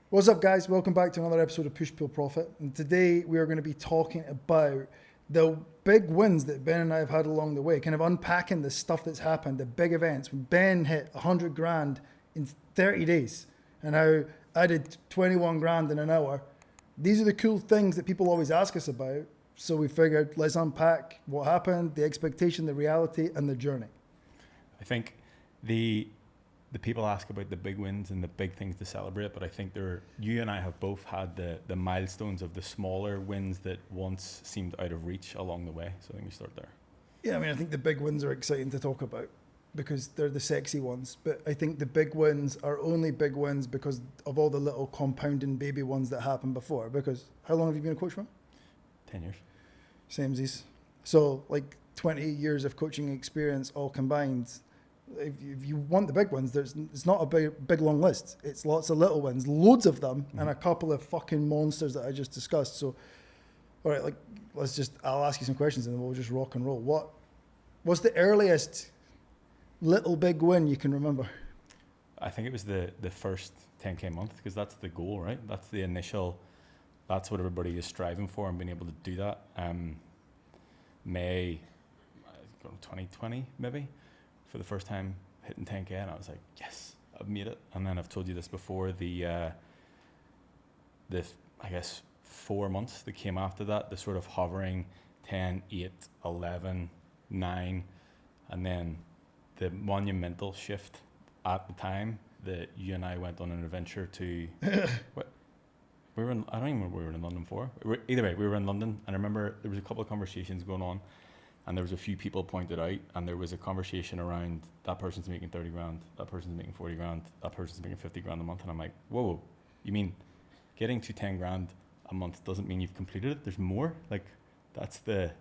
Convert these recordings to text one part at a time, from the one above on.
What's up, guys? Welcome back to another episode of Push Pull Profit. And today we are going to be talking about the big wins that Ben and I have had along the way, kind of unpacking the stuff that's happened, the big events. When Ben hit 100 grand in 30 days and how I did 21 grand in an hour. These are the cool things that people always ask us about. So we figured let's unpack what happened, the expectation, the reality, and the journey. I think the people ask about the big wins and the big things to celebrate, but I think you and I have both had the milestones of the smaller wins that once seemed out of reach along the way. So I think we start there. Yeah, I mean, I think the big wins are exciting to talk about because they're the sexy ones. But I think the big wins are only big wins because of all the little compounding baby ones that happened before. Because how long have you been a coach for? 10 years. Samesies. So like 20 years of coaching experience all combined. If you want the big ones, it's not a big long list. It's lots of little wins, loads of them, and a couple of fucking monsters that I just discussed. So, all right, I'll ask you some questions and then we'll just rock and roll. What's the earliest little big win you can remember? I think it was the first 10K month, because that's the goal, right? That's the initial, that's what everybody is striving for, and being able to do that. May 2020 maybe, for the first time hitting 10K, and I was like, yes, I've made it. And then I've told you this before, the I guess 4 months that came after that, the sort of hovering 10, 8, 11, 9, and then the monumental shift at the time that you and I went on an adventure to, what? I don't even remember what we were in London for. Either way, we were in London, and I remember there was a couple of conversations going on, and there was a few people pointed out, and there was a conversation around that person's making 30 grand, that person's making 40 grand, that person's making 50 grand a month. And I'm like, whoa, you mean getting to 10 grand a month doesn't mean you've completed it? There's more? Like, that's the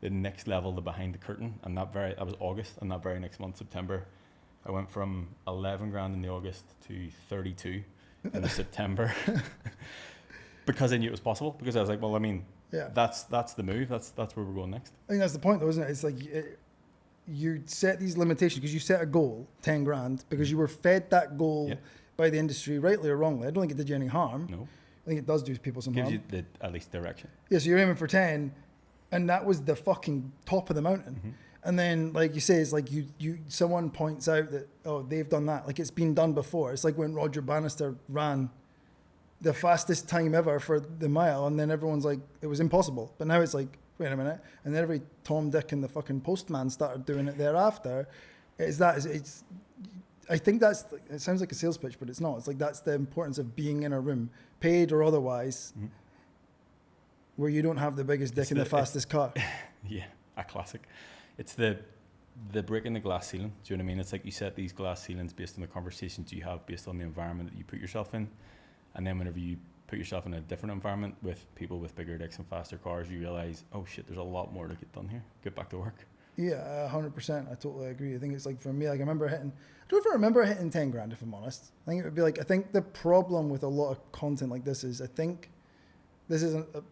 next level, the behind the curtain. And that was August, and that very next month, September, I went from 11 grand in the August to 32 in the September. Because I knew it was possible, because I was like, well, I mean, yeah, that's the move. That's where we're going next. I think that's the point, though, isn't it? It's like you set these limitations because you set a goal, 10 grand, because you were fed that goal by the industry, rightly or wrongly. I don't think it did you any harm. No. I think it does do people some harm. Gives you at least direction. Yeah, so you're aiming for 10, and that was the fucking top of the mountain. Mm-hmm. And then, like you say, it's like someone points out that, oh, they've done that. Like, it's been done before. It's like when Roger Bannister ran the fastest time ever for the mile, and then everyone's like, it was impossible. But now it's like, wait a minute. And then every Tom, Dick, and the fucking postman started doing it thereafter. I think it sounds like a sales pitch, but it's not. It's like, that's the importance of being in a room, paid or otherwise, where you don't have the biggest dick in the fastest car. Yeah, a classic. It's the breaking the glass ceiling. Do you know what I mean? It's like you set these glass ceilings based on the conversations you have, based on the environment that you put yourself in. And then whenever you put yourself in a different environment with people with bigger dicks and faster cars, you realize, oh shit, there's a lot more to get done here. Get back to work. Yeah, 100%. I totally agree. I think it's like, for me, like, I don't know if I remember hitting 10 grand, if I'm honest. I think it would be like, I think the problem with a lot of content like this is, I think this isn't a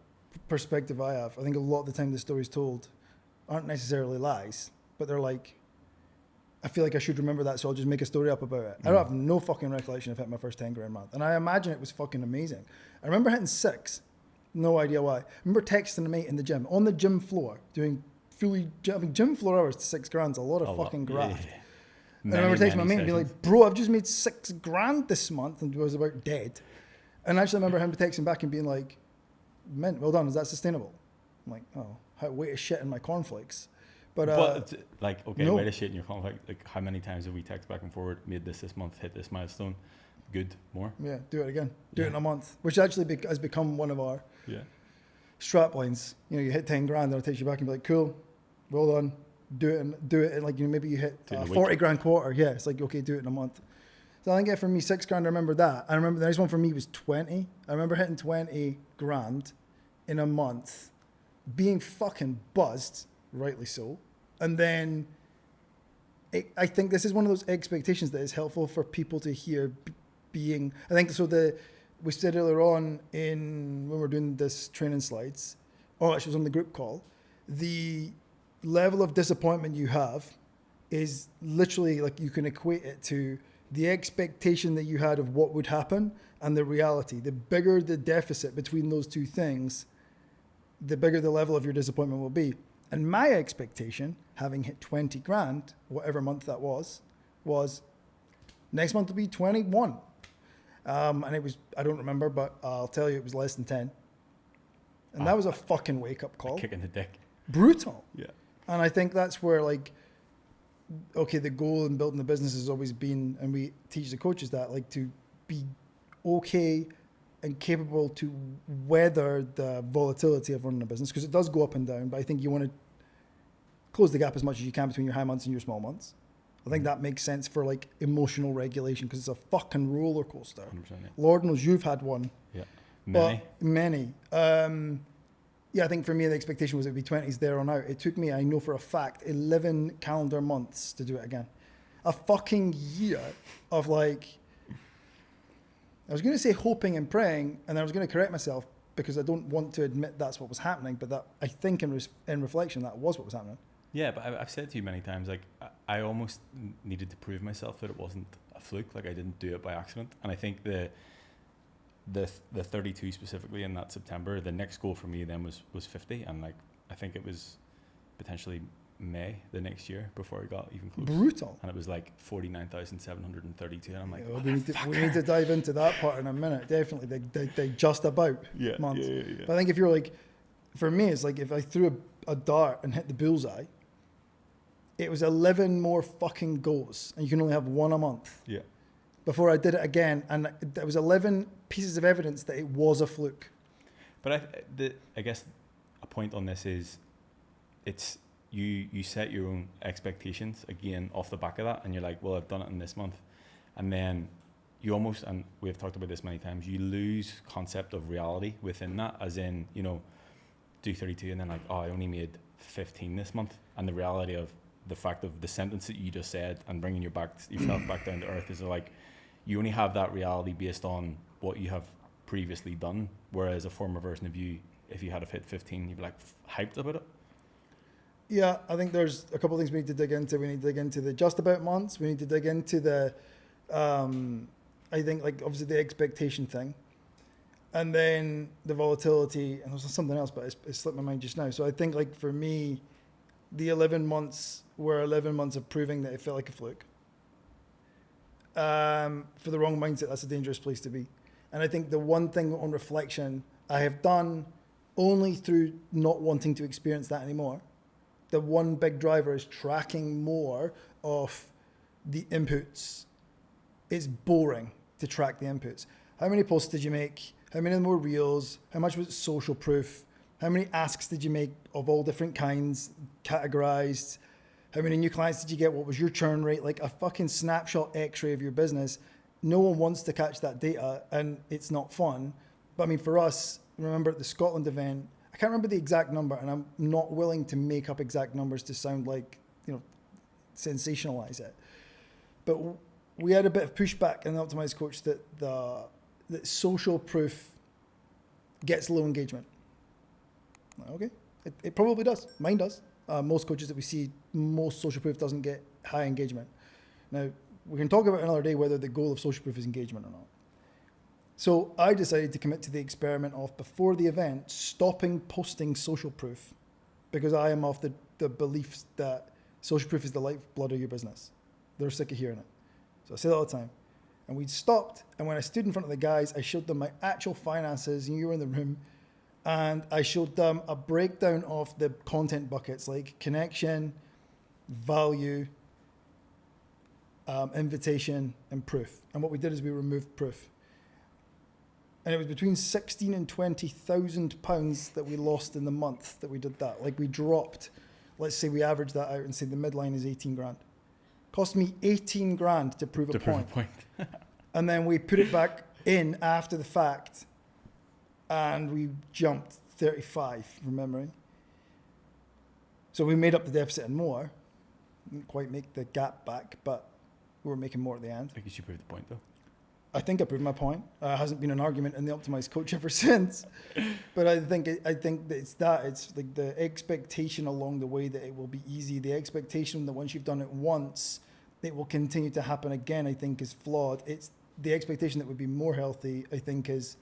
perspective I have. I think a lot of the time the stories told aren't necessarily lies, but they're like, I feel like I should remember that, so I'll just make a story up about it. I don't have no fucking recollection of hitting my first 10 grand month. And I imagine it was fucking amazing. I remember hitting 6. No idea why. I remember texting a mate in the gym, on the gym floor, doing gym floor hours to 6 grand's a lot of fucking graft. Yeah. And I remember texting my mate and being like, bro, I've just made 6 grand this month, and I was about dead. And I actually remember him texting back and being like, mint, well done, is that sustainable? I'm like, oh, way to shit in my cornflakes. But like, okay, no. Way to shit in your conflict. Like, how many times have we text back and forward, made this month, hit this milestone? Good, more? Yeah, do it again. Do it in a month, which actually has become one of our strap lines. You know, you hit 10 grand, and it takes you back and be like, cool, well done. Do it, and like, you know, maybe you hit 40 grand quarter. Yeah, it's like, okay, do it in a month. So I think for me, 6 grand, I remember that. I remember the next one for me was 20. I remember hitting 20 grand in a month, being fucking buzzed, rightly so. And then I think this is one of those expectations that is helpful for people to hear being, I think, so we said earlier on when we're doing this training slides, actually it was on the group call, the level of disappointment you have is literally like, you can equate it to the expectation that you had of what would happen and the reality. The bigger the deficit between those two things, the bigger the level of your disappointment will be. And my expectation, having hit 20 grand, whatever month that was next month will be 21. And it was, I don't remember, but I'll tell you it was less than 10. And that was a fucking wake-up call. Kick in the dick. Brutal. Yeah. And I think that's where, like, okay, the goal in building the business has always been, and we teach the coaches that, like, to be okay and capable to weather the volatility of running a business, because it does go up and down, but I think you want to close the gap as much as you can between your high months and your small months. I think that makes sense for, like, emotional regulation, because it's a fucking roller coaster. 100%, yeah. Lord knows you've had one. Yeah. Many. Yeah, I think for me, the expectation was it would be 20s there on out. It took me, I know for a fact, 11 calendar months to do it again. A fucking year of, like, I was going to say hoping and praying, and I was going to correct myself because I don't want to admit that's what was happening, but that, I think in reflection, that was what was happening. Yeah, but I've said to you many times, like, I almost needed to prove myself that it wasn't a fluke, like I didn't do it by accident. And I think the 32 specifically in that September, the next goal for me then was 50, and, like, I think it was potentially May the next year before it got even close. Brutal. And it was like 49,732, and I'm like, we need to dive into that part in a minute. Definitely, they just about months. Yeah. But I think if you're like, for me, it's like if I threw a dart and hit the bullseye, it was 11 more fucking goals, and you can only have one a month. Yeah. Before I did it again, and there was 11 pieces of evidence that it was a fluke. But I guess a point on this is, it's you set your own expectations again off the back of that, and you're like, well, I've done it in this month, and then you almost, and we've talked about this many times, you lose concept of reality within that, as in, you know, do 32 and then like, oh, I only made 15 this month, and the reality of the fact of the sentence that you just said and bringing yourself back down to earth is like, you only have that reality based on what you have previously done, whereas a former version of you, if you had have hit 15, you'd be like hyped about it. Yeah, I think there's a couple of things we need to dig into. We need to dig into the just about months. We need to dig into the, I think, like, obviously the expectation thing, and then the volatility, and there was something else, but it slipped my mind just now. So I think, like, for me, the 11 months were 11 months of proving that it felt like a fluke. For the wrong mindset, that's a dangerous place to be. And I think the one thing on reflection I have done only through not wanting to experience that anymore, the one big driver is tracking more of the inputs. It's boring to track the inputs. How many posts did you make? How many more reels? How much was it social proof? How many asks did you make of all different kinds, categorized? How many new clients did you get? What was your churn rate? Like a fucking snapshot x-ray of your business. No one wants to catch that data, and it's not fun. But I mean, for us, remember at the Scotland event, I can't remember the exact number, and I'm not willing to make up exact numbers to sound like, you know, sensationalize it. But we had a bit of pushback in the Optimized Coach that that social proof gets low engagement. Okay, it probably does. Mine does. Most coaches that we see, most social proof doesn't get high engagement. Now, we can talk about another day whether the goal of social proof is engagement or not. So I decided to commit to the experiment of, before the event, stopping posting social proof, because I am of the beliefs that social proof is the lifeblood of your business. They're sick of hearing it. So I say that all the time. And we stopped, and when I stood in front of the guys, I showed them my actual finances, and you were in the room, and I showed them a breakdown of the content buckets, like connection, value, invitation, and proof. And what we did is we removed proof. And it was between 16 and 20,000 pounds that we lost in the month that we did that. Like, we dropped, let's say we average that out and say the midline is 18 grand. Cost me 18 grand to prove a point. And then we put it back in after the fact, and we jumped 35 from memory. So we made up the deficit and more. Didn't quite make the gap back, but we were making more at the end. I guess you proved the point, though. I think I proved my point. Hasn't been an argument in the Optimized Coach ever since. But I think that it's like the expectation along the way that it will be easy. The expectation that once you've done it once, it will continue to happen again, I think, is flawed. It's the expectation that would be more healthy, I think, is,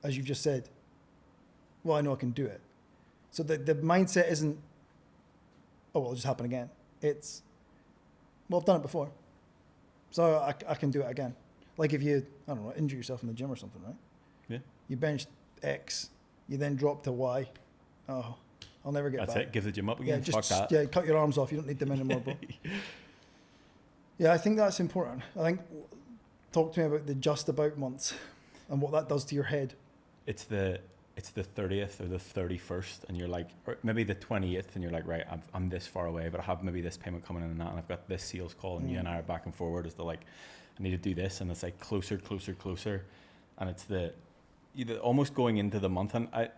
as you've just said, well, I know I can do it. So the mindset isn't, oh, well, it'll just happen again. It's, well, I've done it before, so I can do it again. Like if you, I don't know, injure yourself in the gym or something, right? Yeah. You benched X, you then drop to Y. Oh, I'll never get That's back. it. Give the gym up again. Yeah, Fuck that. Yeah, cut your arms off. You don't need them anymore, bro. Yeah, I think that's important. I think, talk to me about the just about months and what that does to your head. It's the 30th or the 31st, and you're like, or maybe the 28th, and you're like, right, I'm this far away, but I have maybe this payment coming in and that, and I've got this sales call, and you and I are back and forward as to like, I need to do this, and it's like closer, and it's the almost going into the month, and I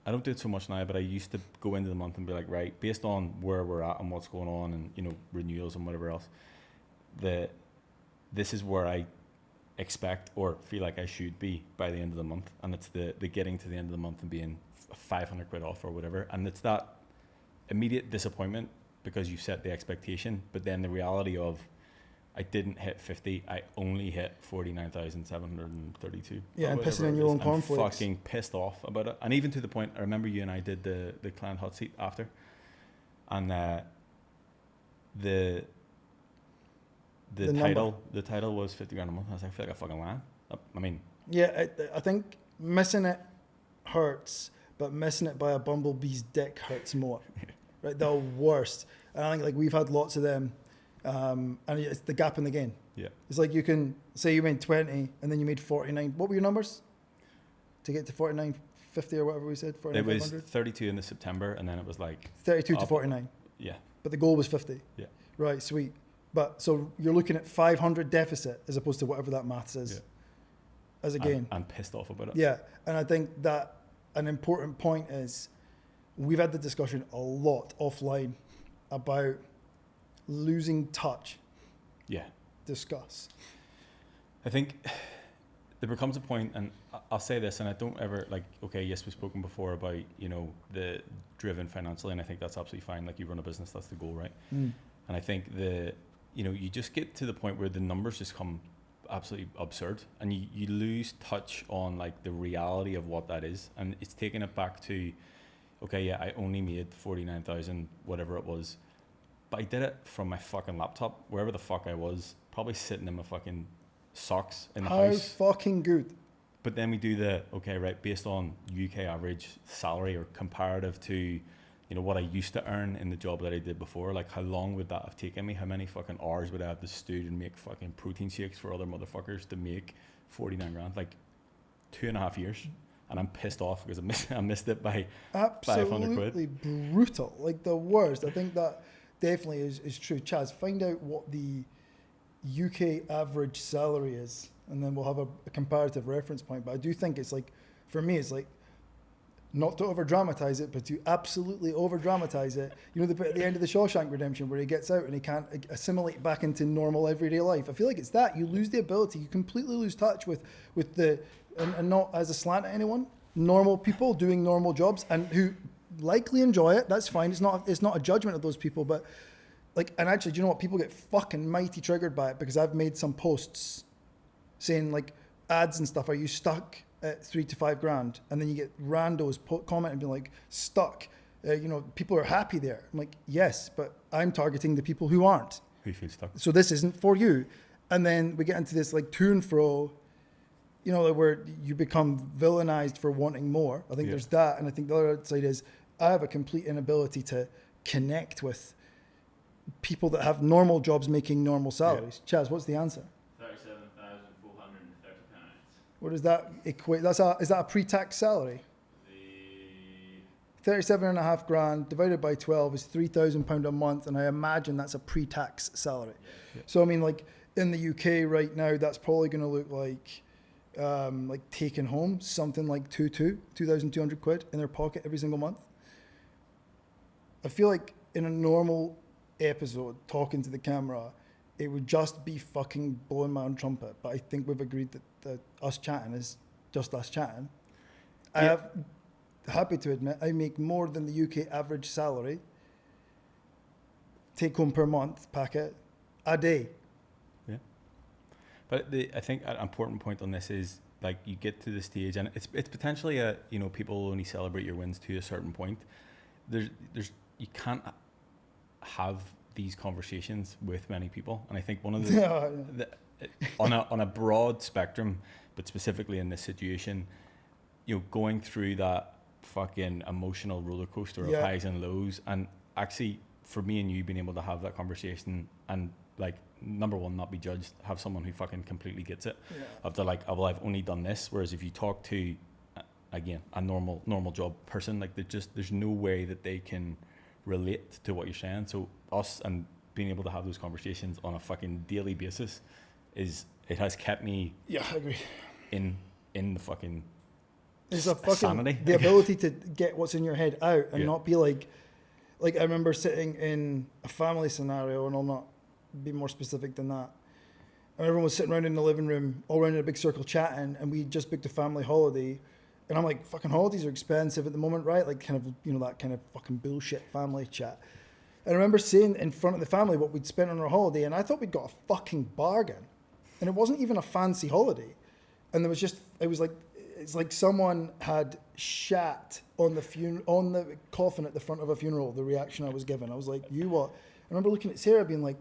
don't do it so much now, but I used to go into the month and be like, right, based on where we're at and what's going on, and renewals and whatever else, this is where I expect or feel like I should be by the end of the month, and it's the getting to the end of the month and being 500 quid off or whatever, and it's that immediate disappointment because you set the expectation, but then the reality of I didn't hit 50, I only hit 49,732. Yeah, and pissing on your own cornflakes. I'm fucking pissed off about it, and even to the point, I remember you and I did the client hot seat after, and the title was 50 grand a month. I was like, I feel like a fucking lion. I mean, yeah, I think missing it hurts, but missing it by a bumblebee's dick hurts more. Right, the worst. And I think like we've had lots of them, and it's the gap in the gain. Yeah, it's like you can say you made 20 and then you made 49. What were your numbers to get to 49.50 or whatever we said? It was 32 in the September, and then it was like 32 to 49. Yeah, but the goal was 50. Yeah, right, sweet. But so you're looking at 500 deficit as opposed to whatever that maths is as a gain. I'm pissed off about it. Yeah, and I think that an important point is we've had the discussion a lot offline about losing touch. Yeah. Discuss. I think there becomes a point, and I'll say this, and I don't ever like, okay, yes, we've spoken before about, the driven financially, and I think that's absolutely fine. Like you run a business, that's the goal, right? And I think you just get to the point where the numbers just come absolutely absurd, and you lose touch on like the reality of what that is, and it's taking it back to, okay, yeah, I only made 49,000 whatever it was, but I did it from my fucking laptop wherever the fuck I was, probably sitting in my fucking socks in the house. How fucking good. But then we do based on UK average salary or comparative to what I used to earn in the job that I did before, like how long would that have taken me? How many fucking hours would I have to stew and make fucking protein shakes for other motherfuckers to make 49 grand? Like 2.5 years. And I'm pissed off because I missed it by 500 quid. Absolutely brutal. Like the worst. I think that definitely is true. Chaz, find out what the UK average salary is, and then we'll have a comparative reference point. But I do think it's like, for me, it's like, not to over-dramatize it, but to absolutely over-dramatize it. The bit at the end of the Shawshank Redemption where he gets out and he can't assimilate back into normal everyday life. I feel like it's that. You lose the ability. You completely lose touch with the, and not as a slant at anyone, normal people doing normal jobs and who likely enjoy it. That's fine. It's not a judgment of those people, but like, and actually, do you know what? People get fucking mighty triggered by it because I've made some posts saying like ads and stuff. Are you stuck at 3 to 5 grand? And then you get randos commenting being like, stuck. People are happy there. I'm like, yes, but I'm targeting the people who aren't. Who feel stuck. So this isn't for you. And then we get into this like to and fro, where you become villainized for wanting more. I think there's that. And I think the other side is I have a complete inability to connect with people that have normal jobs making normal salaries. Chaz, what's the answer? £37,430. What does that equate? Is that a pre-tax salary? 37.5 grand divided by 12 is £3,000 a month, and I imagine that's a pre-tax salary. Yeah. So I mean, like in the UK right now, that's probably going to look like taking home something like 2,200 quid in their pocket every single month. I feel like in a normal episode talking to the camera, it would just be fucking blowing my own trumpet. But I think we've agreed that us chatting is just us chatting. Yeah. I have happy to admit I make more than the UK average salary take home per month packet a day. But I think an important point on this is like you get to the stage and it's potentially a, you know, people only celebrate your wins to a certain point. There's you can't have these conversations with many people, and I think one of the on a broad spectrum, but specifically in this situation, you know, going through that fucking emotional roller coaster of highs and lows, and actually for me and you being able to have that conversation and like, number one, not be judged, have someone who fucking completely gets it, of the like, oh, well, I've only done this, whereas if you talk to again a normal job person, like there's no way that they can relate to what you're saying. So us and being able to have those conversations on a fucking daily basis it has kept me I agree in the fucking it's a fucking sanity. The ability to get what's in your head out and not be like I remember sitting in a family scenario, and I'll not be more specific than that, and everyone was sitting around in the living room all around in a big circle chatting, and we just booked a family holiday. And I'm like, fucking holidays are expensive at the moment, right? Like kind of, you know, that kind of fucking bullshit family chat. And I remember saying in front of the family what we'd spent on our holiday, and I thought we'd got a fucking bargain. And it wasn't even a fancy holiday. And it's like someone had shat on the coffin at the front of a funeral, the reaction I was given. I was like, you what? I remember looking at Sarah being like,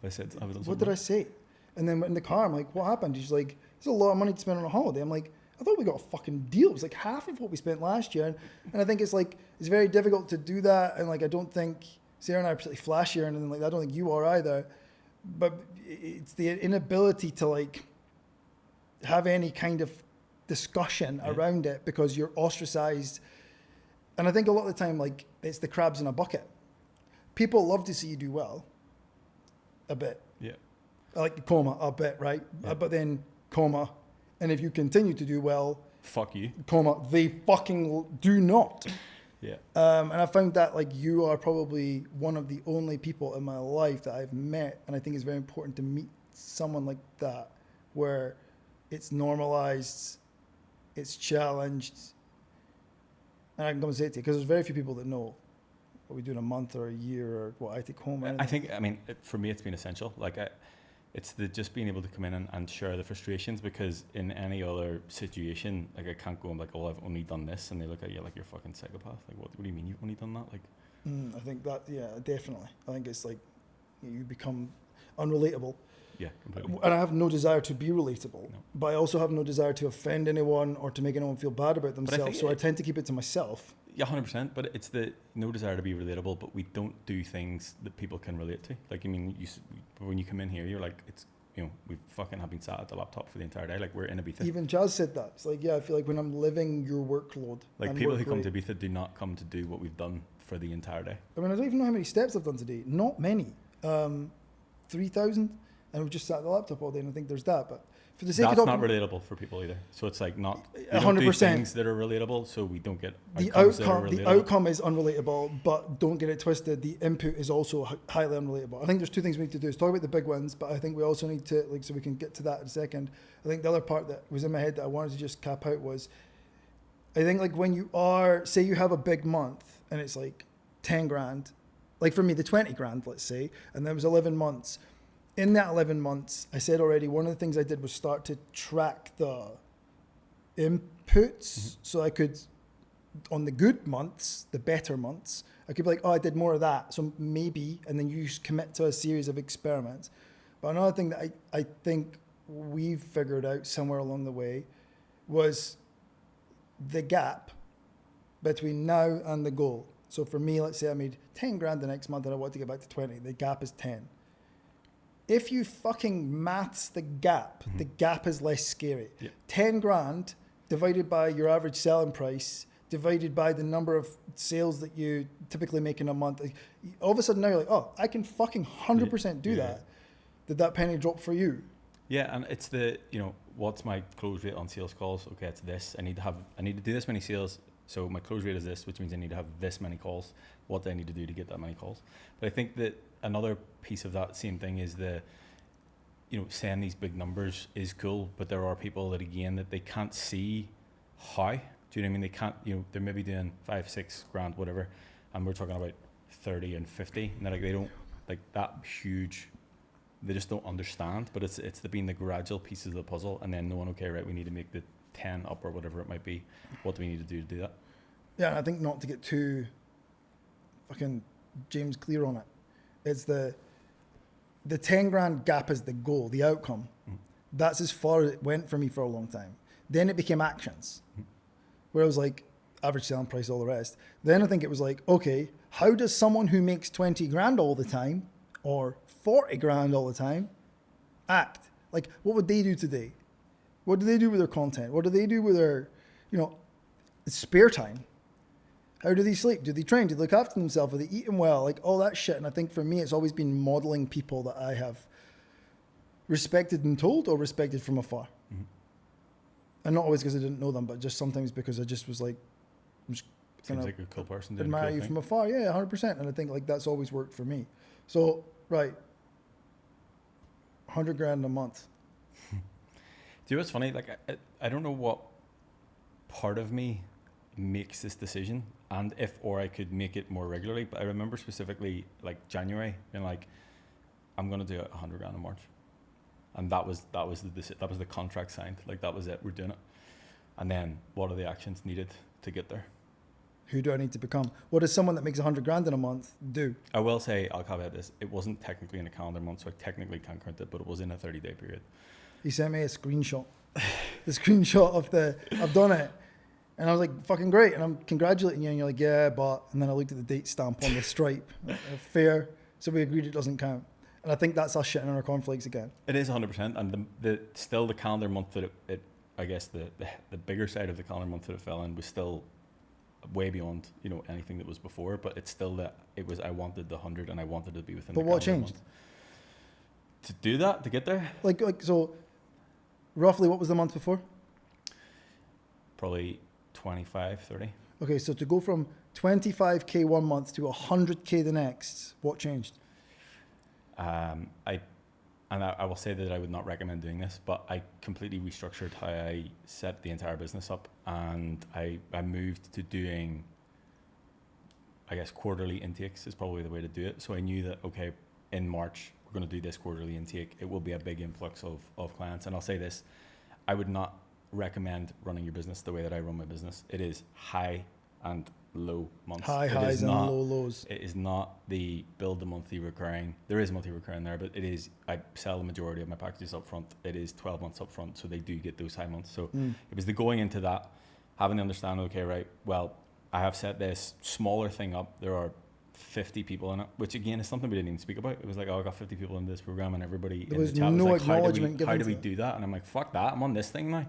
what did I say? And then in the car, I'm like, what happened? She's like, there's a lot of money to spend on a holiday. I'm like, I thought we got a fucking deal. It was like half of what we spent last year. And I think it's very difficult to do that. And like, I don't think Sarah and I are particularly flashy or anything like that. I don't think you are either. But it's the inability to like have any kind of discussion around it because you're ostracized. And I think a lot of the time, like, it's the crabs in a bucket. People love to see you do well. A bit. Yeah. I like the comma, a bit, right? Yeah. But then, comma, and if you continue to do well, fuck you, comma, they fucking do not. Yeah. And I found that like you are probably one of the only people in my life that I've met, and I think it's very important to meet someone like that, where it's normalized, it's challenged, and I can come and say it to you because there's very few people that know what we do in a month or a year or what I take home. I think, I mean, for me, it's been essential. Like it's just being able to come in and share the frustrations, because in any other situation, like I can't go and like, oh, I've only done this, and they look at you like you're a fucking psychopath. Like, what do you mean you've only done that? Like, I think that, definitely. I think it's like you become unrelatable. Yeah, completely. And I have no desire to be relatable, but I also have no desire to offend anyone or to make anyone feel bad about themselves. So I tend to keep it to myself. Yeah, 100%. But it's the no desire to be relatable, but we don't do things that people can relate to. Like, I mean, when you come in here, you're like, it's, you know, we fucking have been sat at the laptop for the entire day. Like, we're in Ibiza. Even Jazz said that. It's like, I feel like when I'm living your workload. Like, people who come to Ibiza do not come to do what we've done for the entire day. I mean, I don't even know how many steps I've done today. Not many. 3,000. And we've just sat at the laptop all day, and I think there's that. But for the sake of talking, not relatable for people either. So it's like not 100% things that are relatable, so we don't get the outcome. The outcome is unrelatable, but don't get it twisted. The input is also highly unrelatable. I think there's two things we need to do: is talk about the big wins, but I think we also need to, like, so we can get to that in a second. I think the other part that was in my head that I wanted to just cap out was, I think like when you are, say you have a big month and it's like 10 grand, like for me the 20 grand, let's say, and there was 11 months. In that 11 months, I said already, one of the things I did was start to track the inputs. So I could, on the good months, the better months, I could be like, oh, I did more of that. So maybe, and then you just commit to a series of experiments. But another thing that I think we've figured out somewhere along the way was the gap between now and the goal. So for me, let's say I made 10 grand the next month and I want to get back to 20. The gap is 10. If you fucking maths the gap is less scary. Yeah. 10 grand divided by your average selling price, divided by the number of sales that you typically make in a month. Like, all of a sudden now you're like, oh, I can fucking 100% do that. Did that penny drop for you? Yeah, and it's the, you know, what's my close rate on sales calls? Okay, it's this. I need to do this many sales. So my close rate is this, which means I need to have this many calls. What do I need to do to get that many calls? But I think that another piece of that same thing is saying these big numbers is cool, but there are people that, again, that they can't see how. Do you know what I mean? They can't, they're maybe doing 5-6 grand, whatever, and we're talking about 30 and 50, and they're like, they don't, like, that huge they just don't understand. But it's being the gradual pieces of the puzzle, and then knowing, okay, right, we need to make the 10 up or whatever it might be. What do we need to do that? Yeah, and I think not to get too fucking James Clear on it. It's the 10 grand gap is the goal, the outcome. That's as far as it went for me for a long time. Then it became actions, where it was like average selling price, all the rest. Then I think it was like, okay, how does someone who makes 20 grand all the time or 40 grand all the time act? Like, what would they do today? What do they do with their content? What do they do with their, spare time? How do they sleep? Do they train? Do they look after themselves? Are they eating well? Like all that shit. And I think for me, it's always been modeling people that I have respected and told or respected from afar. Mm-hmm. And not always because I didn't know them, but just sometimes because I just was like, I'm just Seems like a cool person. admire you from afar. Yeah, 100%. And I think like that's always worked for me. So, right. 100 grand a month. Do you know what's funny? Like, I don't know what part of me makes this decision and if or I could make it more regularly, but I remember specifically like January and like I'm gonna do 100 grand in March, and that was the contract signed. Like that was it. We're doing it. And then what are the actions needed to get there? Who do I need to become? What does someone that makes 100 grand in a month do? I will say, I'll caveat this, it wasn't technically in a calendar month, so I technically can't count it, but it was in a 30-day period. He sent me a screenshot. The screenshot of I've done it. And I was like, fucking great. And I'm congratulating you. And you're like, yeah, but. And then I looked at the date stamp on the stripe. Fair. So we agreed it doesn't count. And I think that's us shitting on our cornflakes again. It is 100%. And still the calendar month that it I guess the bigger side of the calendar month that it fell in was still way beyond, anything that was before. But it's still that I wanted the 100 and I wanted to be within the calendar month. But what changed? To do that, to get there? Like so, roughly what was the month before? Probably 25, 30. Okay, so to go from 25k one month to 100k the next, what changed? I will say that I would not recommend doing this, but I completely restructured how I set the entire business up, and I moved to doing, I guess, quarterly intakes is probably the way to do it. So I knew that, okay, in March, we're going to do this quarterly intake. It will be a big influx of clients. And I'll say this, I would not recommend running your business the way that I run my business. It is high and low months. High highs and low lows. It is not the build the monthly recurring. There is monthly recurring there, but it is, I sell the majority of my packages up front. It is 12 months up front, so they do get those high months. So it was the going into that, having to understand, okay, right, well, I have set this smaller thing up. There are 50 people in it, which again is something we didn't even speak about. It was like, I got 50 people in this program, and everybody there was in the chat no was like, acknowledgement given. How do we do that? And I'm like, fuck that, I'm on this thing now.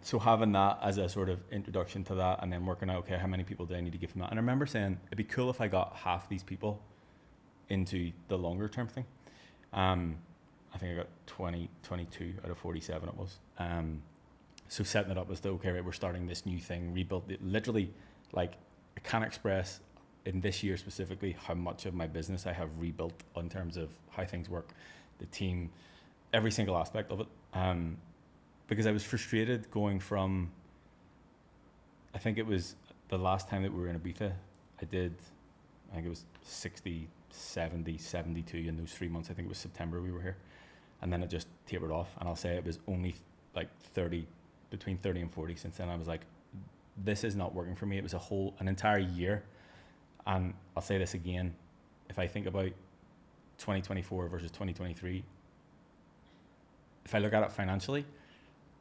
So having that as a sort of introduction to that, and then working out, okay, how many people do I need to give from that? And I remember saying it'd be cool if I got half these people into the longer term thing. I think I got 22 out of 47 it was. So setting it up as the, okay, right, we're starting this new thing, rebuilt it. Literally, like, I can't express in this year specifically how much of my business I have rebuilt in terms of how things work, the team, every single aspect of it. Because I was frustrated going from, I think it was the last time that we were in Ibiza, I think it was 60, 70, 72 in those 3 months. I think it was September we were here. And then it just tapered off. And I'll say it was only like between 30 and 40 since then. I was like, this is not working for me. It was an entire year. And I'll say this again, if I think about 2024 versus 2023, if I look at it financially,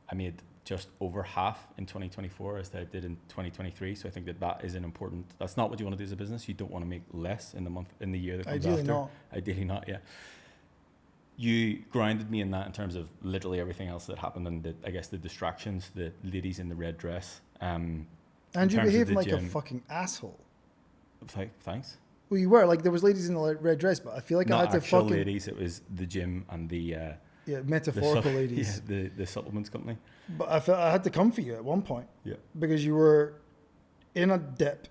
I made just over half in 2024 as I did in 2023. So I think that is an important, that's not what you want to do as a business. You don't want to make less in the year that comes Ideally after. not. Ideally not, yeah. You grounded me in that in terms of literally everything else that happened, and I guess the distractions, the ladies in the red dress. And you behaved like a fucking asshole. Thanks. Well, you were. Like, there was ladies in the red dress, but I feel like I had to fucking... Not ladies, it was the gym and the... metaphorical ladies. Yeah, the supplements company. But I felt I had to come for you at one point. Yeah. Because you were in a dip.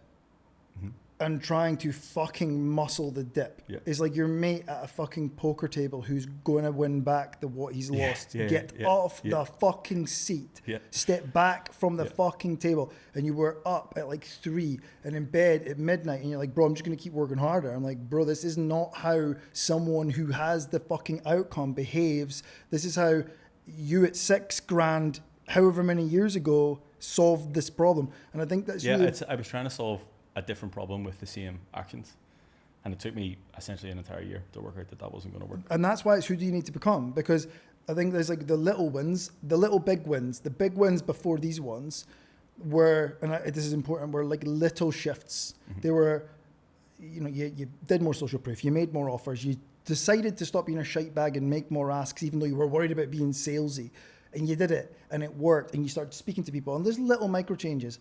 Mm-hmm. and trying to fucking muscle the dip. Yeah. It's like your mate at a fucking poker table who's going to win back what he's lost. Get off the fucking seat. Yeah. Step back from the Yeah. fucking table. And you were up at like 3 and in bed at midnight and you're like, bro, I'm just going to keep working harder. I'm like, bro, this is not how someone who has the fucking outcome behaves. This is how you at $6,000, however many years ago, solved this problem. And I think that's really... I was trying to solve a different problem with the same actions, and it took me essentially an entire year to work out that wasn't going to work. And that's why it's who do you need to become, because I think there's like the little wins, the little big wins, the big wins before these ones were, and this is important, were like little shifts. Mm-hmm. They were, you know, you did more social proof, you made more offers, you decided to stop being a shite bag and make more asks even though you were worried about being salesy, and you did it and it worked, and you started speaking to people, and there's little micro changes.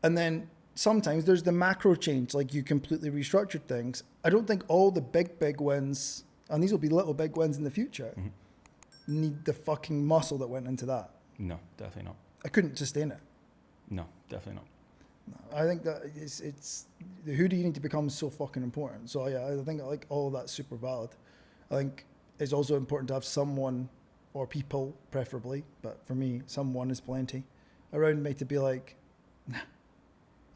And then sometimes there's the macro change, like you completely restructured things. I don't think all the big wins, and these will be little big wins in the future, mm-hmm. need the fucking muscle that went into that. No, definitely not. I couldn't sustain it. No, definitely not. No, I think that it's who do you need to become is so fucking important. So yeah, I think like all of that's super valid. I think it's also important to have someone or people, preferably, but for me, someone is plenty around me to be like, nah.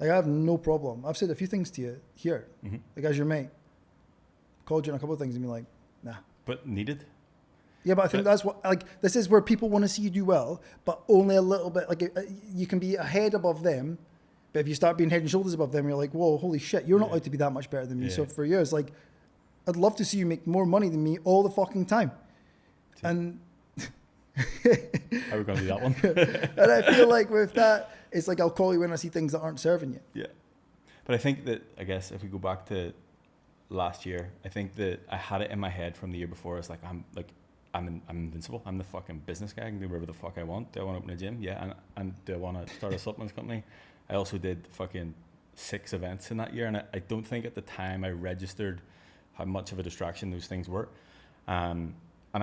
Like I have no problem. I've said a few things to you here. Mm-hmm. Like as your mate, called you on a couple of things and be like, nah. But needed. Yeah, but I think that's what, like, this is where people want to see you do well, but only a little bit. Like you can be a head above them, but if you start being head and shoulders above them, you're like, whoa, holy shit, you're not allowed to be that much better than me. Yeah. So for years, like, I'd love to see you make more money than me all the fucking time. And how are we going to do that one? And I feel like with that, it's like I'll call you when I see things that aren't serving you. Yeah. But I think that, I guess, if we go back to last year, I think that I had it in my head from the year before. It's like, I'm invincible. I'm the fucking business guy. I can do whatever the fuck I want. Do I want to open a gym? Yeah. And do I want to start a supplements company? I also did fucking 6 events in that year. And I don't think at the time I registered how much of a distraction those things were. And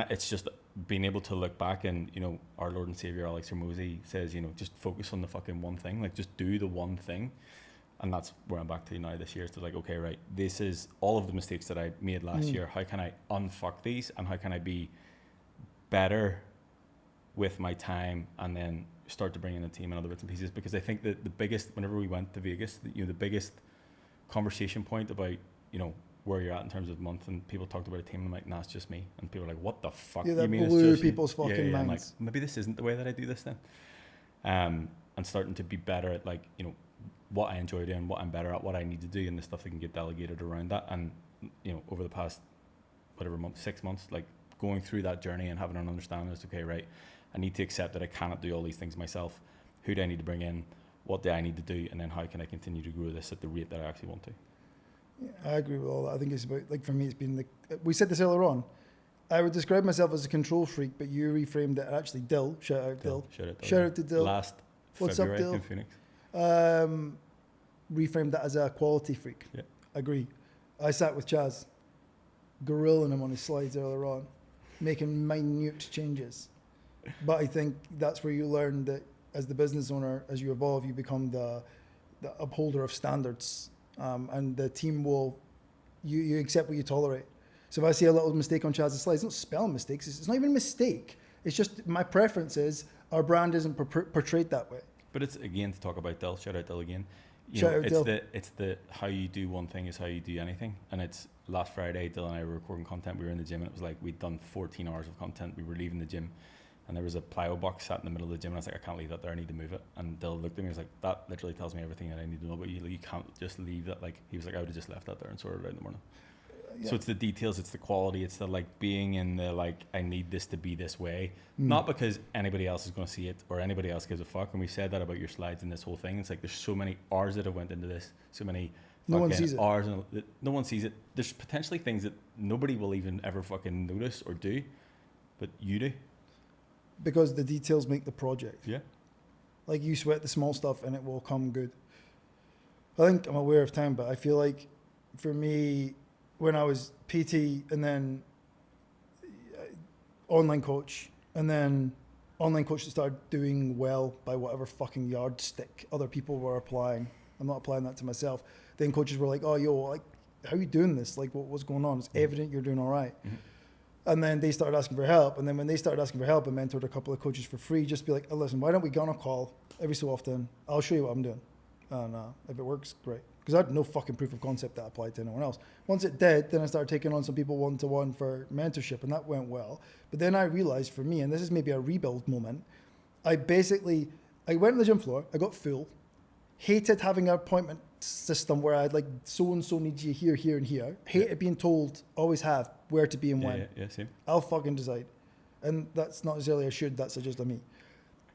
it's just being able to look back and, you know, our Lord and Savior Alex Hormozy says, you know, just focus on the fucking one thing, like just do the one thing. And that's where I'm back to now this year. It's like, okay, right, this is all of the mistakes that I made last year. How can I unfuck these, and how can I be better with my time, and then start to bring in a team and other bits and pieces? Because I think that the biggest, whenever we went to Vegas, the biggest conversation point about, you know, where you're at in terms of month, and people talked about a team, and I'm like, nah, it's just me. And people are like, what the fuck? Yeah, that you mean blew it's just people's fucking minds. I'm like, maybe this isn't the way that I do this then. And starting to be better at, like, you know, what I enjoy doing, what I'm better at, what I need to do, and the stuff that can get delegated around that. And, you know, over the past, whatever month, 6 months, like going through that journey and having an understanding is, okay, right, I need to accept that I cannot do all these things myself. Who do I need to bring in? What do I need to do? And then how can I continue to grow this at the rate that I actually want to? Yeah, I agree with all that. I think it's about, like, for me, it's been like, we said this earlier on, I would describe myself as a control freak, but you reframed it. Actually, Dill, shout out Dill. Shout out to Dill. Last What's February up, Dill? in Phoenix. Reframed that as a quality freak. Yeah. Agree. I sat with Chaz, grilling him on his slides earlier on, making minute changes. But I think that's where you learn that as the business owner, as you evolve, you become the upholder of standards. And the team will, you accept what you tolerate. So if I see a little mistake on Chaz's slides, it's not spelling mistakes, it's not even a mistake. It's just my preference is our brand isn't portrayed that way. But it's, again, to talk about Dill, shout out Dill again. It's the how you do one thing is how you do anything. And it's last Friday, Dill and I were recording content. We were in the gym, and it was like we'd done 14 hours of content. We were leaving the gym, and there was a plyo box sat in the middle of the gym, and I was like, I can't leave that there, I need to move it. And Dill looked at me and was like, that literally tells me everything that I need to know about you. Like, you can't just leave that. Like, he was like, I would have just left that there and sorted it out in the morning. Yeah. So it's the details, it's the quality, it's the, like, being in the, like, I need this to be this way. Not because anybody else is going to see it or anybody else gives a fuck. And we said that about your slides and this whole thing. It's like, there's so many hours that have went into this, so many no one sees hours, and no one sees it. There's potentially things that nobody will even ever fucking notice or do, but you do. Because the details make the project. Yeah. Like, you sweat the small stuff and it will come good. I think I'm aware of time, but I feel like for me, when I was PT and then online coach, and then online coach that started doing well by whatever fucking yardstick other people were applying, I'm not applying that to myself. Then coaches were like, oh, yo, like, how are you doing this? Like, what's going on? It's evident you're doing all right. And then they started asking for help. And then when they started asking for help, I mentored a couple of coaches for free. Just be like, oh, listen, why don't we get on a call every so often? I'll show you what I'm doing. And if it works, great. Because I had no fucking proof of concept that applied to anyone else. Once it did, then I started taking on some people one-to-one for mentorship, and that went well. But then I realized for me, and this is maybe a rebuild moment, I went to the gym floor, I got full, hated having an appointment system where I'd like, so-and-so needs you here, here, and here. Hated being told, always have, where to be and when. Yeah, same. I'll fucking decide. And that's not necessarily a should, that's just a me.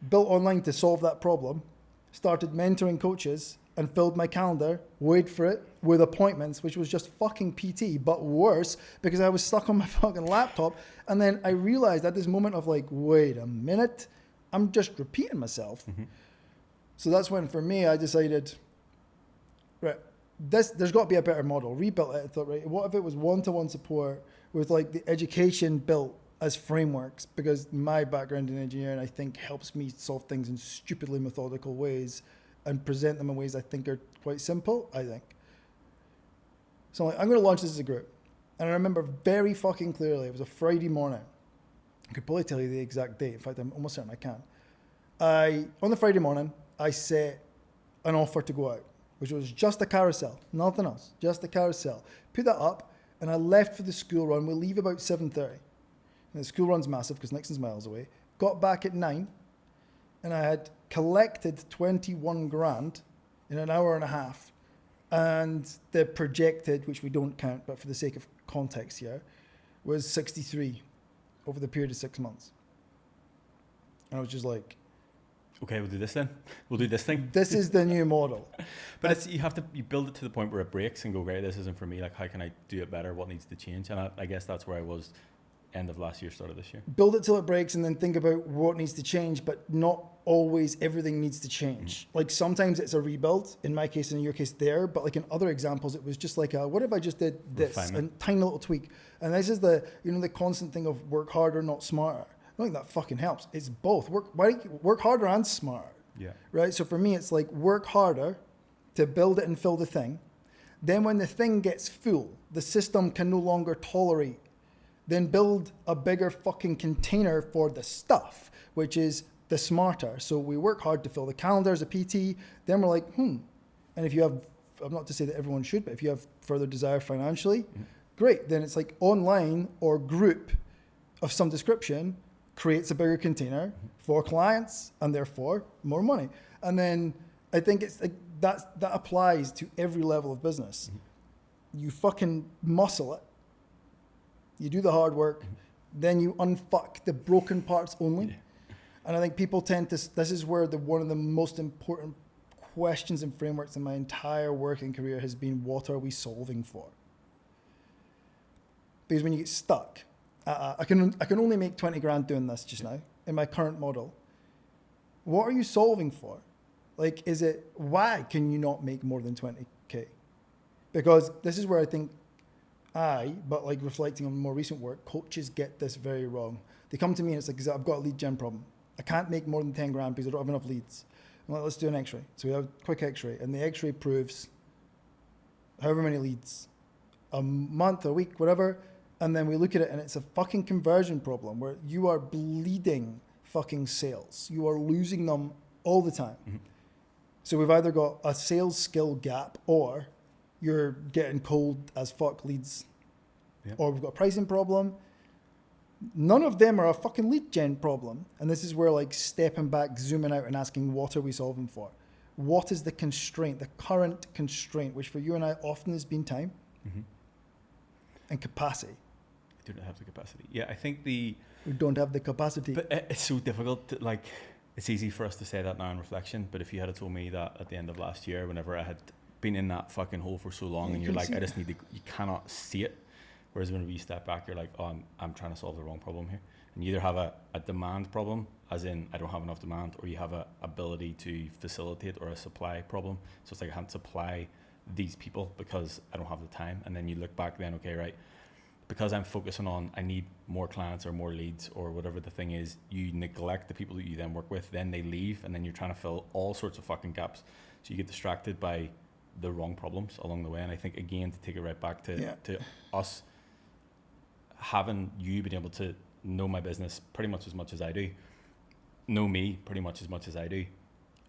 Built online to solve that problem, started mentoring coaches, and filled my calendar, wait for it, with appointments, which was just fucking PT, but worse, because I was stuck on my fucking laptop. And then I realized at this moment of like, wait a minute, I'm just repeating myself. So that's when, for me, I decided, right, there's got to be a better model. Rebuilt it. I thought, right, what if it was one-to-one support with like the education built as frameworks? Because my background in engineering, I think, helps me solve things in stupidly methodical ways and present them in ways I think are quite simple, I think. So I'm going to launch this as a group. And I remember very fucking clearly, it was a Friday morning. I could probably tell you the exact date. In fact, I'm almost certain I can. On the Friday morning, I set an offer to go out, which was just a carousel, nothing else, just a carousel. Put that up, and I left for the school run. We'll leave about 7:30. And the school run's massive because Nixon's miles away. Got back at 9, and I had collected 21 grand in an hour and a half. And the projected, which we don't count, but for the sake of context here, was 63 over the period of 6 months. And I was just like, okay, we'll do this then. We'll do this thing. This is the new model. But you build it to the point where it breaks and go, right, this isn't for me. Like, how can I do it better? What needs to change? And I guess that's where I was end of last year, start of this year. Build it till it breaks and then think about what needs to change, but not always everything needs to change. Like sometimes it's a rebuild, in my case and in your case there, but like in other examples, it was just like, what if I just did this? Refinement. And tiny little tweak. And this is the constant thing of work harder, not smarter. I don't think that fucking helps. It's both. Work harder and smarter. Yeah. Right? So for me, it's like work harder to build it and fill the thing. Then when the thing gets full, the system can no longer tolerate. Then build a bigger fucking container for the stuff, which is the smarter. So we work hard to fill the calendar as a PT. Then we're like, And if you have, I'm not to say that everyone should, but if you have further desire financially, great. Then it's like online or group of some description creates a bigger container for clients and therefore more money. And then I think it's like that applies to every level of business. You fucking muscle it. You do the hard work, then you unfuck the broken parts only. Yeah. And I think people tend to, this is where one of the most important questions and frameworks in my entire working career has been, what are we solving for? Because when you get stuck, I can only make 20 grand doing this just now in my current model. What are you solving for? Like, why can you not make more than 20K? Because this is where I think but like reflecting on more recent work, coaches get this very wrong. They come to me and it's like, I've got a lead gen problem. I can't make more than 10 grand because I don't have enough leads. I'm like, let's do an x-ray. So we have a quick x-ray and the x-ray proves however many leads, a month, a week, whatever. And then we look at it and it's a fucking conversion problem where you are bleeding fucking sales. You are losing them all the time. So we've either got a sales skill gap or you're getting cold as fuck leads. Yeah. Or we've got a pricing problem. None of them are a fucking lead gen problem. And this is where like stepping back, zooming out and asking, what are we solving for? What is the constraint, the current constraint, which for you and I often has been time and capacity. I don't have the capacity. Yeah, I think we don't have the capacity. But it's so difficult to, like, it's easy for us to say that now in reflection, but if you had told me that at the end of last year, whenever I had been in that fucking hole for so long, and you're like, I just need to, you cannot see it. Whereas when we step back, you're like, oh, I'm trying to solve the wrong problem here. And you either have a demand problem, as in I don't have enough demand, or you have a ability to facilitate, or a supply problem. So it's like I can't supply these people because I don't have the time. And then you look back then, okay, right, because I'm focusing on, I need more clients or more leads or whatever the thing is, you neglect the people that you then work with, then they leave, and then you're trying to fill all sorts of fucking gaps. So you get distracted by the wrong problems along the way. And I think, again, to take it right back to us, having you been able to know my business pretty much as I do, know me pretty much as I do,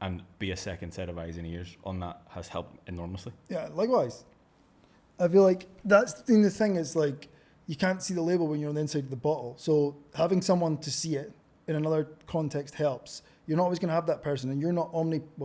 and be a second set of eyes and ears on that has helped enormously. Yeah, likewise. I feel like that's the thing is like, you can't see the label when you're on the inside of the bottle. So having someone to see it in another context helps. You're not always going to have that person, and you're not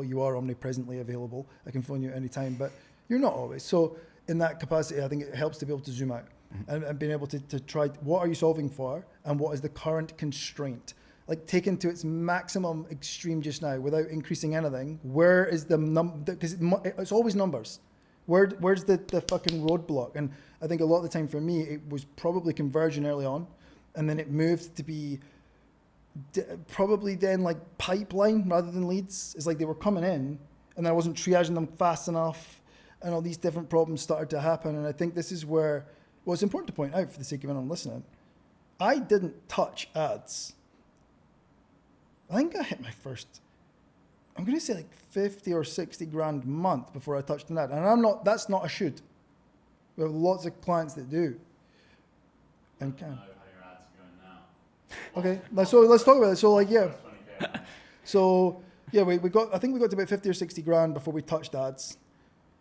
you are omnipresently available. I can phone you at any time, but you're not always. So in that capacity, I think it helps to be able to zoom out and being able to try, what are you solving for, and what is the current constraint? Like, taken to its maximum extreme just now without increasing anything, where is the because it's always numbers. Where's the fucking roadblock? And I think a lot of the time for me, it was probably conversion early on, and then it moved to be probably then like pipeline rather than leads. It's like they were coming in, and I wasn't triaging them fast enough, and all these different problems started to happen. And I think this is where, well, it's important to point out for the sake of anyone listening, I didn't touch ads. I think I hit my first, I'm going to say like 50 or 60 grand a month before I touched an ad. And that's not a should. We have lots of clients that do. And can. I don't know how your ads are Okay, going now. so let's talk about it. So like, yeah. So yeah, I think we got to about 50 or 60 grand before we touched ads.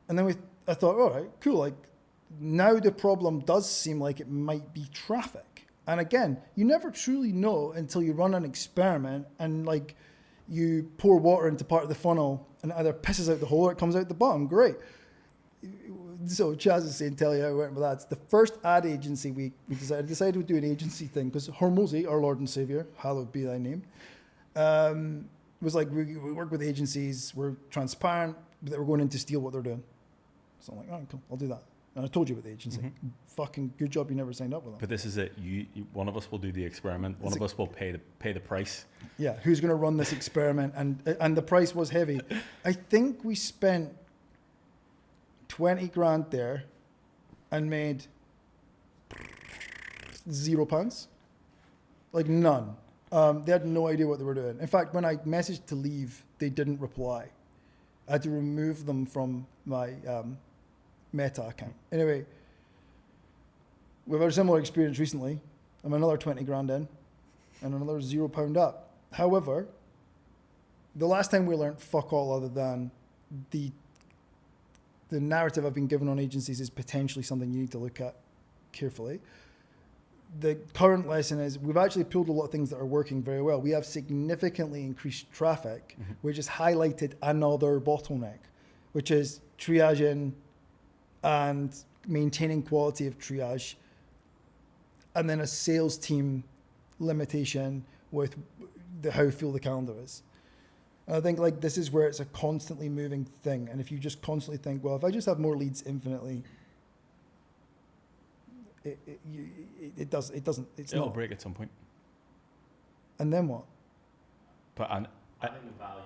And then I thought, all right, cool. Like, now the problem does seem like it might be traffic. And again, you never truly know until you run an experiment and like, you pour water into part of the funnel and it either pisses out the hole or it comes out the bottom. Great. So Chaz is saying, tell you how it went with ads. The first ad agency we decided we'd do an agency thing because Hormozy, our Lord and Savior, hallowed be thy name, was like, we work with agencies, we're transparent, that we're going in to steal what they're doing. So I'm like, all right, cool, I'll do that. And I told you about the agency. Mm-hmm. Fucking good job you never signed up with them. But this is it. You one of us will do the experiment. One of us will pay the price. Yeah, who's going to run this experiment? And the price was heavy. I think we spent 20 grand there and made £0. Like none. They had no idea what they were doing. In fact, when I messaged to leave, they didn't reply. I had to remove them from my Meta account. Anyway, we've had a similar experience recently. I'm another 20 grand in and another £0 up. However, the last time we learned fuck all other than the narrative I've been given on agencies is potentially something you need to look at carefully. The current lesson is we've actually pulled a lot of things that are working very well. We have significantly increased traffic, which has highlighted another bottleneck, which is triaging and maintaining quality of triage, and then a sales team limitation with how full the calendar is. And I think like this is where it's a constantly moving thing. And if you just constantly think, well, if I just have more leads infinitely, It'll break at some point. And then what? But I think the value,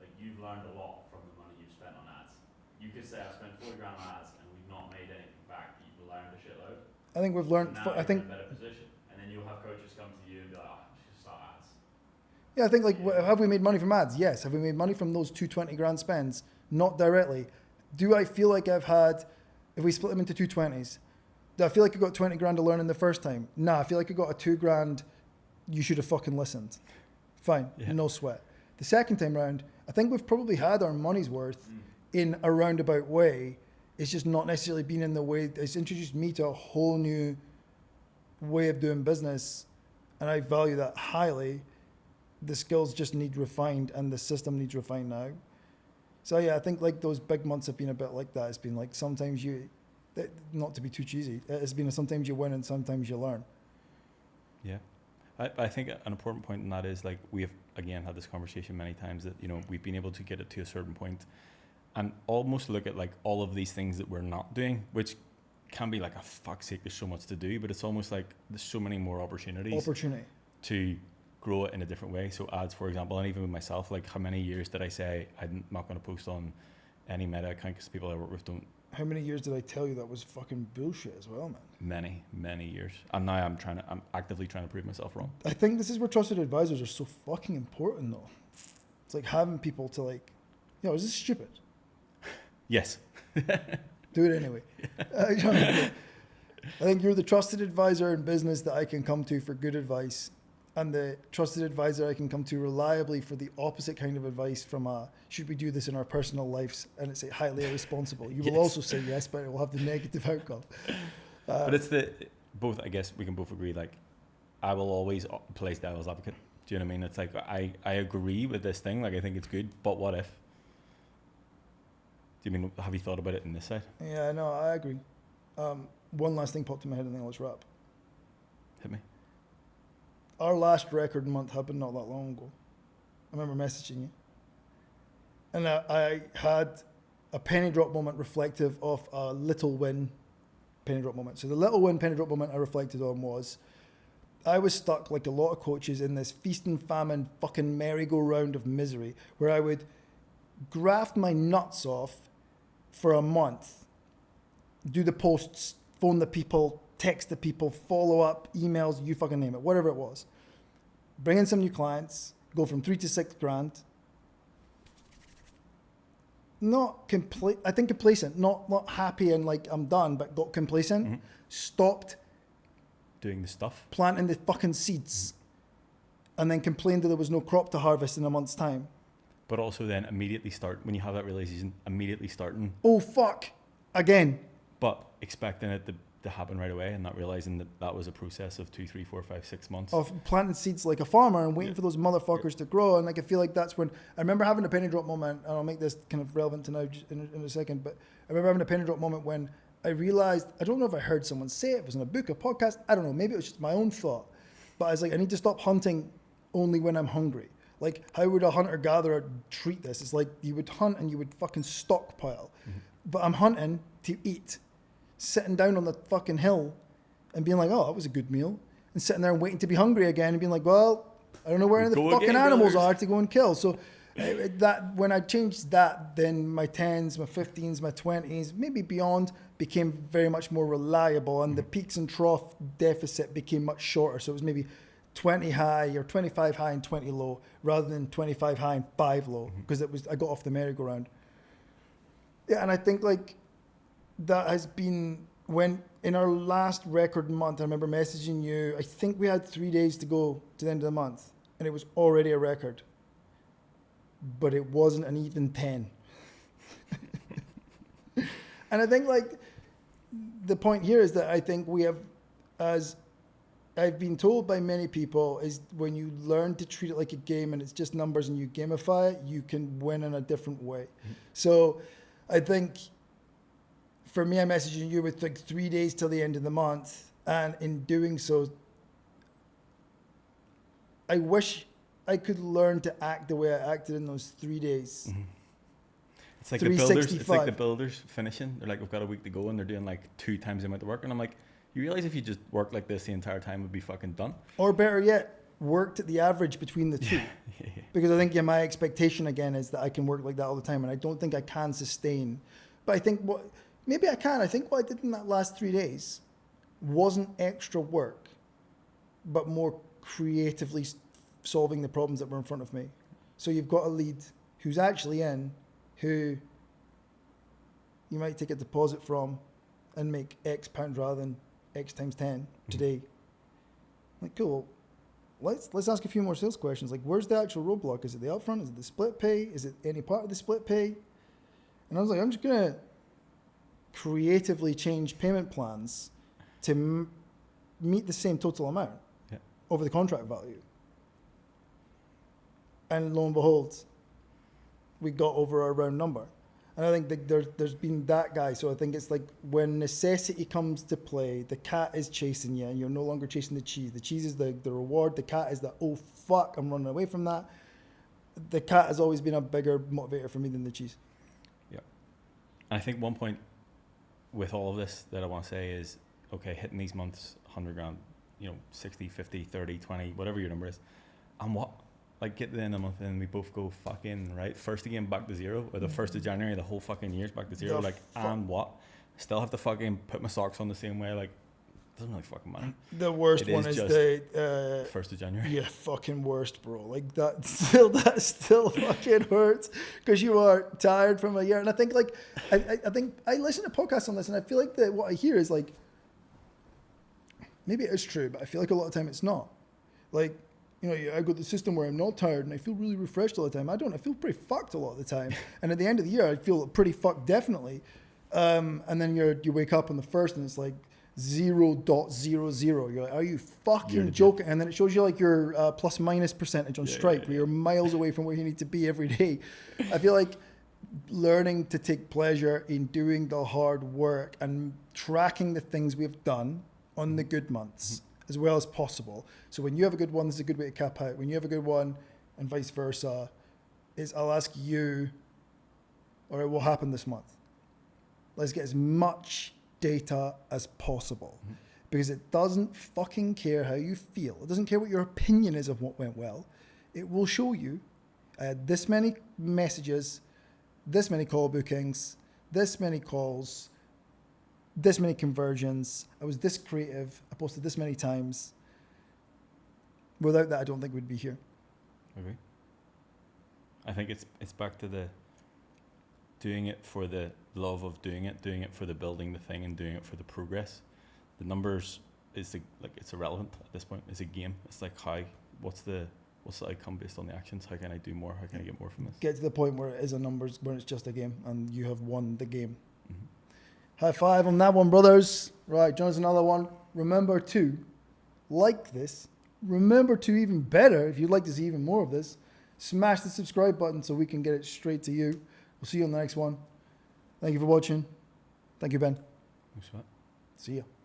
like you've learned a lot from the money you've spent on ads. You could say I've spent 40 grand on ads and we've not made anything back, but you've learned a shitload. I think we've learned. Now you're in a better position, and then you'll have coaches come to you and be like, "Oh, I should start ads." Yeah, I think like, have we made money from ads? Yes. Have we made money from those 220 grand spends? Not directly. Do I feel like I've had, if we split them into 220s, do I feel like I got 20 grand to learn in the first time? Nah, I feel like I got a 2 grand, you should have fucking listened. Fine, no sweat. The second time round, I think we've probably had our money's worth in a roundabout way. It's just not necessarily been in the way, it's introduced me to a whole new way of doing business, and I value that highly. The skills just need refined, and the system needs refined now. So yeah, I think like those big months have been a bit like that. It's been like sometimes not to be too cheesy, it's been sometimes you win and sometimes you learn. Yeah. I think an important point in that is like we have again had this conversation many times that, you know, we've been able to get it to a certain point and almost look at like all of these things that we're not doing, which can be like, a fuck's sake, there's so much to do, but it's almost like there's so many more opportunities to grow it in a different way. So ads, for example, and even with myself, like how many years did I say I'm not going to post on any Meta account because people I work with don't how many years did I tell you that was fucking bullshit as well, man? Many years. And now I'm actively trying to prove myself wrong. I think this is where trusted advisors are so fucking important, though. It's like having people to like, is this stupid? Yes. Do it anyway. I think you're the trusted advisor in business that I can come to for good advice, and the trusted advisor I can come to reliably for the opposite kind of advice from should we do this in our personal lives, and it's highly irresponsible. You will also say yes, but it will have the negative outcome. But it's both, I guess we can both agree, like, I will always play devil's advocate. Do you know what I mean? It's like, I agree with this thing, like, I think it's good, but what if? Do you mean, have you thought about it in this side? Yeah, no, I agree. One last thing popped in my head and then let's wrap. Hit me. Our last record month happened not that long ago. I remember messaging you. And I had a penny drop moment reflective of a little win penny drop moment. So the little win penny drop moment I reflected on was I was stuck, like a lot of coaches, in this feast and famine fucking merry-go-round of misery where I would graft my nuts off for a month, do the posts, phone the people, text the people, follow up, emails, you fucking name it, whatever it was. Bring in some new clients, go from 3 to 6 grand. Not complacent, not happy and like I'm done, but got complacent. Mm-hmm. Stopped Doing the stuff. planting the fucking seeds, and then complained that there was no crop to harvest in a month's time. But also then immediately when you have that realization, immediately starting. Oh fuck, again. But expecting it to happen right away and not realizing that was a process of 2, 3, 4, 5, 6 months. Of planting seeds like a farmer and waiting for those motherfuckers to grow. And like I feel like that's when I remember having a penny drop moment, and I'll make this kind of relevant to now in a second, but I remember having a penny drop moment when I realized, I don't know if I heard someone say it, if it was in a book, a podcast, I don't know, maybe it was just my own thought, but I was like, I need to stop hunting only when I'm hungry. Like, how would a hunter-gatherer treat this? It's like you would hunt and you would fucking stockpile. Mm-hmm. But I'm hunting to eat. Sitting down on the fucking hill and being like, oh, that was a good meal. And sitting there and waiting to be hungry again and being like, well, I don't know where any of the fucking animals are to go and kill. So that when I changed that, then my 10s, my 15s, my 20s, maybe beyond, became very much more reliable. And the peaks and trough deficit became much shorter. So it was maybe 20 high or 25 high and 20 low rather than 25 high and 5 low, because I got off the merry-go-round. Yeah, and I think like that has been when in our last record month, I remember messaging you, I think we had 3 days to go to the end of the month and it was already a record, but it wasn't an even 10. And I think like the point here is that I think we have, as I've been told by many people, is when you learn to treat it like a game and it's just numbers and you gamify it, you can win in a different way. Mm-hmm. So I think for me, I'm messaging you with like 3 days till the end of the month. And in doing so, I wish I could learn to act the way I acted in those 3 days. Mm-hmm. It's like the builders finishing. They're like, we've got a week to go and they're doing like 2 times the amount of work. And I'm like, you realize if you just work like this the entire time, would be fucking done? Or better yet, worked at the average between the two. Yeah. Because I think my expectation again is that I can work like that all the time, and I don't think I can sustain. But I think maybe I can. I think what I did in that last 3 days wasn't extra work, but more creatively solving the problems that were in front of me. So you've got a lead who's actually in, who you might take a deposit from and make X pound rather than X times 10 today. Like, cool. Let's ask a few more sales questions. Like, where's the actual roadblock? Is it the upfront? Is it the split pay? Is it any part of the split pay? And I was like, I'm just going to creatively change payment plans to meet the same total amount over the contract value. And lo and behold, we got over our round number. And I think that there's been that guy. So I think it's like when necessity comes to play, the cat is chasing you and you're no longer chasing the cheese. The cheese is the reward. The cat is the, oh, fuck, I'm running away from that. The cat has always been a bigger motivator for me than the cheese. Yeah. And I think one point with all of this that I want to say is, okay, hitting these months, 100 grand, 60, 50, 30, 20, whatever your number is. And like get to the end of the month and we both go fucking right. First again back to zero, or the 1st of January, the whole fucking year's back to zero. The Like, and what? Still have to fucking put my socks on the same way. Like, doesn't really fucking matter. The worst It one is is just the 1st of January. yeah, fucking worst, bro. Like that still fucking hurts because you are tired from a year. And I think like I think I listen to podcasts on this, and I feel like that what I hear is like maybe it is true, but I feel like a lot of time it's not. Like, you know, I got the system where I'm not tired and I feel really refreshed all the time. I don't. I feel pretty fucked a lot of the time. And at the end of the year, I feel pretty fucked definitely. And then you wake up on the first and it's like 0.00. You're like, are you fucking joking? And then it shows you like your plus minus percentage on Stripe, where you're miles away from where you need to be every day. I feel like learning to take pleasure in doing the hard work and tracking the things we've done on the good months as well as possible. So when you have a good one, this is a good way to cap out. When you have a good one, and vice versa, is I'll ask you, all right, what happened this month? Let's get as much data as possible, because it doesn't fucking care how you feel. It doesn't care what your opinion is of what went well. It will show you I had this many messages, this many call bookings, this many calls, this many conversions. I was this creative. I posted this many times. Without that, I don't think we'd be here. Okay. I think it's back to the doing it for the love of doing it for the building the thing, and doing it for the progress. The numbers is it's irrelevant at this point. It's a game. It's like what's the outcome based on the actions? How can I do more? How can I get more from this? Get to the point where it is a numbers, where it's just a game and you have won the game. High five on that one, brothers. Right, John's another one. Remember to like this. Remember to, even better, if you'd like to see even more of this, smash the subscribe button so we can get it straight to you. We'll see you on the next one. Thank you for watching. Thank you, Ben. Thanks for that. See ya.